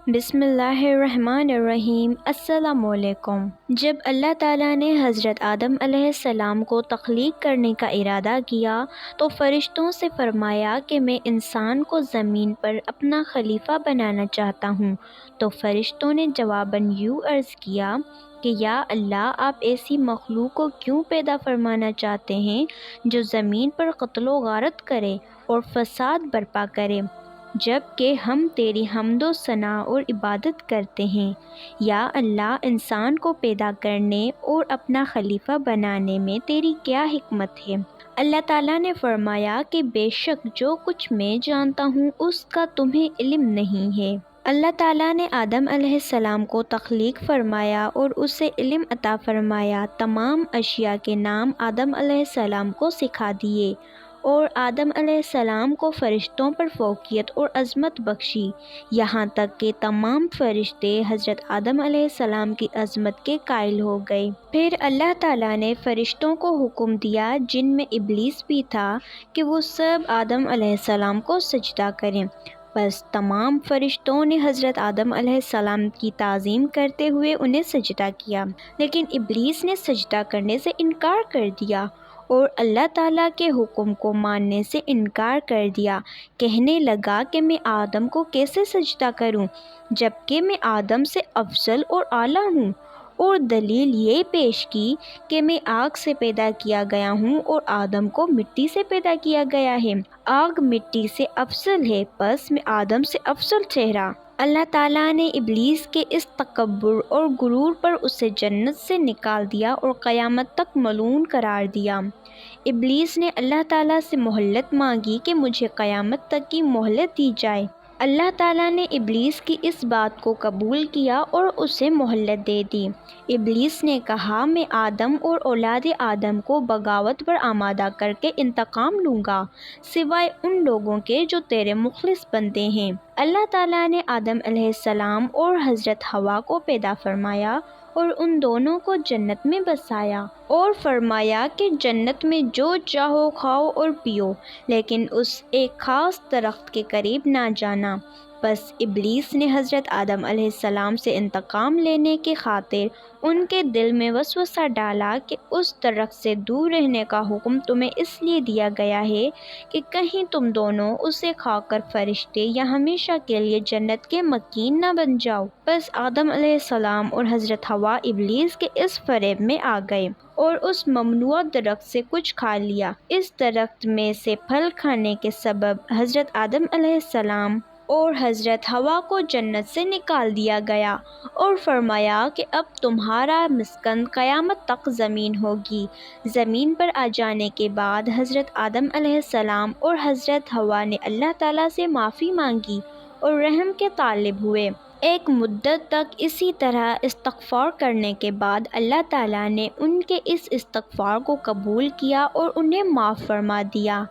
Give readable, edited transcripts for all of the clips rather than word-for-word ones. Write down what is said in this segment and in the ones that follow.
بسم اللہ الرحمن الرحیم۔ السلام علیکم۔ جب اللہ تعالیٰ نے حضرت آدم علیہ السلام کو تخلیق کرنے کا ارادہ کیا تو فرشتوں سے فرمایا کہ میں انسان کو زمین پر اپنا خلیفہ بنانا چاہتا ہوں، تو فرشتوں نے جواباً یوں عرض کیا کہ یا اللہ، آپ ایسی مخلوق کو کیوں پیدا فرمانا چاہتے ہیں جو زمین پر قتل و غارت کرے اور فساد برپا کرے، جب کہ ہم تیری حمد و ثنا اور عبادت کرتے ہیں۔ یا اللہ، انسان کو پیدا کرنے اور اپنا خلیفہ بنانے میں تیری کیا حکمت ہے؟ اللہ تعالیٰ نے فرمایا کہ بے شک جو کچھ میں جانتا ہوں اس کا تمہیں علم نہیں ہے۔ اللہ تعالیٰ نے آدم علیہ السلام کو تخلیق فرمایا اور اسے علم عطا فرمایا، تمام اشیاء کے نام آدم علیہ السلام کو سکھا دیے، اور آدم علیہ السلام کو فرشتوں پر فوقیت اور عظمت بخشی، یہاں تک کہ تمام فرشتے حضرت آدم علیہ السلام کی عظمت کے قائل ہو گئے۔ پھر اللہ تعالیٰ نے فرشتوں کو حکم دیا، جن میں ابلیس بھی تھا، کہ وہ سب آدم علیہ السلام کو سجدہ کریں۔ بس تمام فرشتوں نے حضرت آدم علیہ السلام کی تعظیم کرتے ہوئے انہیں سجدہ کیا، لیکن ابلیس نے سجدہ کرنے سے انکار کر دیا اور اللہ تعالیٰ کے حکم کو ماننے سے انکار کر دیا۔ کہنے لگا کہ میں آدم کو کیسے سجدہ کروں جبکہ میں آدم سے افضل اور اعلیٰ ہوں، اور دلیل یہ پیش کی کہ میں آگ سے پیدا کیا گیا ہوں اور آدم کو مٹی سے پیدا کیا گیا ہے، آگ مٹی سے افضل ہے، پس میں آدم سے افضل ٹھہرا۔ اللہ تعالیٰ نے ابلیس کے اس تکبر اور غرور پر اسے جنت سے نکال دیا اور قیامت تک ملعون قرار دیا۔ ابلیس نے اللہ تعالیٰ سے مہلت مانگی کہ مجھے قیامت تک کی مہلت دی جائے۔ اللہ تعالیٰ نے ابلیس کی اس بات کو قبول کیا اور اسے مہلت دے دی۔ ابلیس نے کہا، میں آدم اور اولاد آدم کو بغاوت پر آمادہ کر کے انتقام لوں گا، سوائے ان لوگوں کے جو تیرے مخلص بندے ہیں۔ اللہ تعالیٰ نے آدم علیہ السلام اور حضرت حوا کو پیدا فرمایا اور ان دونوں کو جنت میں بسایا، اور فرمایا کہ جنت میں جو چاہو کھاؤ اور پیو، لیکن اس ایک خاص درخت کے قریب نہ جانا۔ بس ابلیس نے حضرت آدم علیہ السلام سے انتقام لینے کی خاطر ان کے دل میں وسوسہ ڈالا کہ اس درخت سے دور رہنے کا حکم تمہیں اس لیے دیا گیا ہے کہ کہیں تم دونوں اسے کھا کر فرشتے یا ہمیشہ کے لیے جنت کے مکین نہ بن جاؤ۔ بس آدم علیہ السلام اور حضرت حوا ابلیس کے اس فریب میں آ گئے اور اس ممنوع درخت سے کچھ کھا لیا۔ اس درخت میں سے پھل کھانے کے سبب حضرت آدم علیہ السلام اور حضرت حوا کو جنت سے نکال دیا گیا اور فرمایا کہ اب تمہارا مسکن قیامت تک زمین ہوگی۔ زمین پر آ جانے کے بعد حضرت آدم علیہ السلام اور حضرت حوا نے اللہ تعالیٰ سے معافی مانگی اور رحم کے طالب ہوئے۔ ایک مدت تک اسی طرح استغفار کرنے کے بعد اللہ تعالیٰ نے ان کے اس استغفار کو قبول کیا اور انہیں معاف فرما دیا۔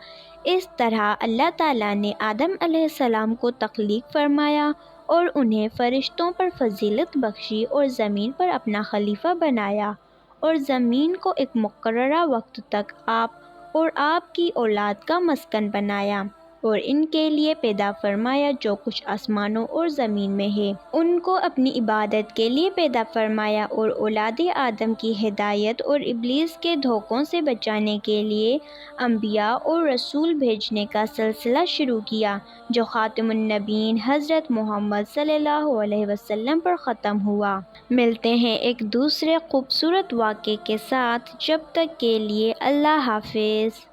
اس طرح اللہ تعالیٰ نے آدم علیہ السلام کو تخلیق فرمایا اور انہیں فرشتوں پر فضیلت بخشی اور زمین پر اپنا خلیفہ بنایا، اور زمین کو ایک مقررہ وقت تک آپ اور آپ کی اولاد کا مسکن بنایا، اور ان کے لیے پیدا فرمایا جو کچھ آسمانوں اور زمین میں ہے، ان کو اپنی عبادت کے لیے پیدا فرمایا، اور اولاد آدم کی ہدایت اور ابلیس کے دھوکوں سے بچانے کے لیے انبیاء اور رسول بھیجنے کا سلسلہ شروع کیا، جو خاتم النبیین حضرت محمد صلی اللہ علیہ وسلم پر ختم ہوا۔ ملتے ہیں ایک دوسرے خوبصورت واقعے کے ساتھ، جب تک کے لیے اللہ حافظ۔